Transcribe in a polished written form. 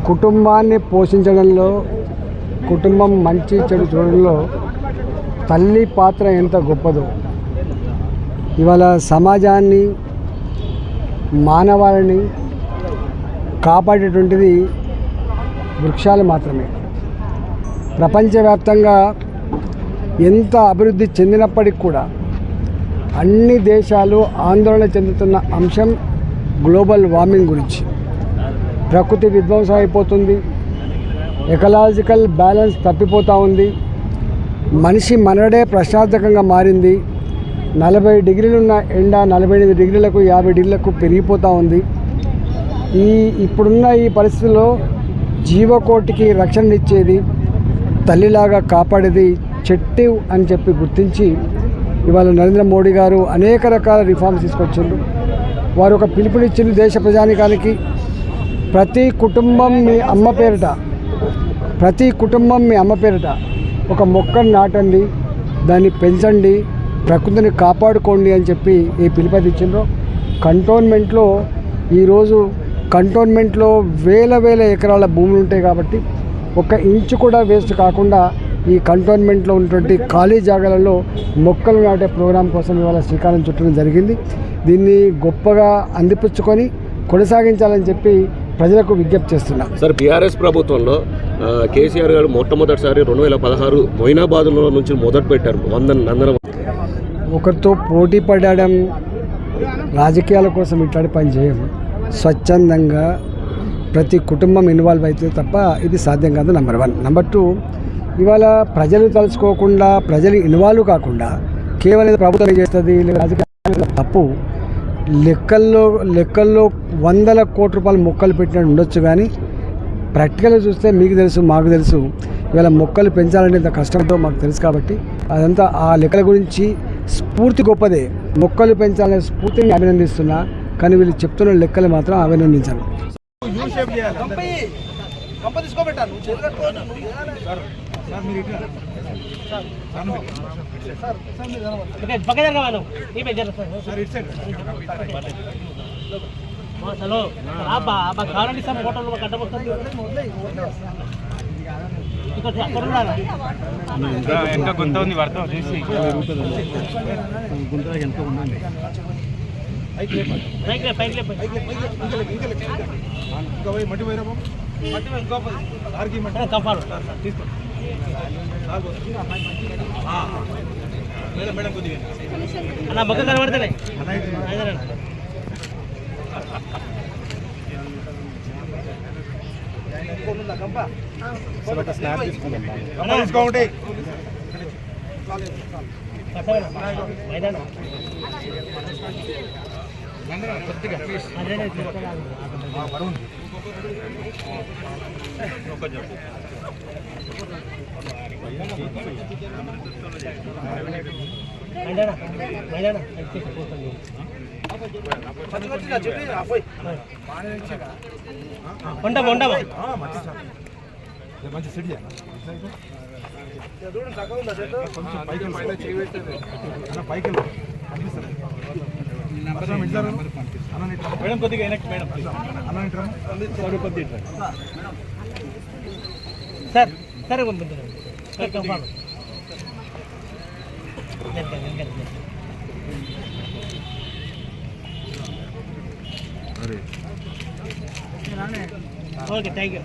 కుటుంబాన్ని పోషించడంలో, కుటుంబం మంచి చెడు చూడడంలో తల్లి పాత్ర ఎంత గొప్పదో, ఇవాళ సమాజాన్ని, మానవాళిని కాపాడేటువంటిది వృక్షాలు మాత్రమే. ప్రపంచవ్యాప్తంగా ఎంత అభివృద్ధి చెందినప్పటికి కూడా అన్ని దేశాలు ఆందోళన చెందుతున్న అంశం గ్లోబల్ వార్మింగ్ గురించి. ప్రకృతి విధ్వంసం అయిపోతుంది, ఎకలాజికల్ బ్యాలెన్స్ తప్పిపోతూ ఉంది, మనిషి మనడే ప్రశ్నార్థకంగా మారింది. 40 డిగ్రీలున్న ఎండ 48 డిగ్రీలకు 50 డిగ్రీలకు పెరిగిపోతూ ఉంది. ఇప్పుడున్న ఈ పరిస్థితుల్లో జీవకోటికి రక్షణ ఇచ్చేది, తల్లిలాగా కాపాడేది చెట్టు అని చెప్పి గుర్తించి ఇవాళ నరేంద్ర మోడీ గారు అనేక రకాల రిఫార్మ్స్ తీసుకొచ్చిండ్రు. వారు ఒక పిలుపునిచ్చింది దేశ ప్రజానికానికి, ప్రతి కుటుంబం మీ అమ్మ పేరిట ఒక మొక్కను నాటండి, దాన్ని పెంచండి, ప్రకృతిని కాపాడుకోండి అని చెప్పి ఈ పిలుపునిచ్చిండ్రు. కంటోన్మెంట్లో వేల ఎకరాల భూములు ఉంటాయి కాబట్టి ఒక ఇంచు కూడా వేస్ట్ కాకుండా ఈ కంటోన్మెంట్లో ఉన్నటువంటి ఖాళీ జాగాలలో మొక్కలు నాటే ప్రోగ్రాం కోసం ఇవాళ శ్రీకారం చుట్టడం జరిగింది. దీన్ని గొప్పగా అందిపుచ్చుకొని కొనసాగించాలని చెప్పి ప్రజలకు విజ్ఞప్తి చేస్తున్నా. సార్, బీఆర్ఎస్ ప్రభుత్వంలో కేసీఆర్ గారు మొట్టమొదటిసారి 2016 మొయినాబాద్లో నుంచి మొదలు పెట్టారు. ఒకరితో పోటీ పడడం, రాజకీయాల కోసం ఇట్లాంటి పని చేయము. స్వచ్ఛందంగా ప్రతి కుటుంబం ఇన్వాల్వ్ అయితే తప్ప ఇది సాధ్యం కాదు. నెంబర్ 1. నెంబర్ 2, ఇవాళ ప్రజలు తలుచుకోకుండా, ప్రజలు ఇన్వాల్వ్ కాకుండా కేవలం ప్రభుత్వం చేస్తుంది రాజకీయ తప్పు. లెక్కల్లో 100 కోట్ల రూపాయలు మొక్కలు పెట్టినట్టు ఉండొచ్చు, కానీ ప్రాక్టికల్గా చూస్తే మీకు తెలుసు, మాకు తెలుసు, ఇవాళ మొక్కలు పెంచాలంటే ఇంత కష్టంతో మాకు తెలుసు. కాబట్టి అదంతా ఆ లెక్కల గురించి స్ఫూర్తి గొప్పదే. మొక్కలు పెంచాలనే స్ఫూర్తిని అభినందిస్తున్నా, కానీ వీళ్ళు చెప్తున్న లెక్కలు మాత్రం అభినందించాను. ఎంత గుంత ఉంది పడతాం చూసి గుంత ఎంత ఉందండి. అన్న మొక్క కనబడతాయి. మంచి సెట్ పైకి మేడం కొద్దిగా మేడం సార్ సరే ఓకే, థ్యాంక్ యూ.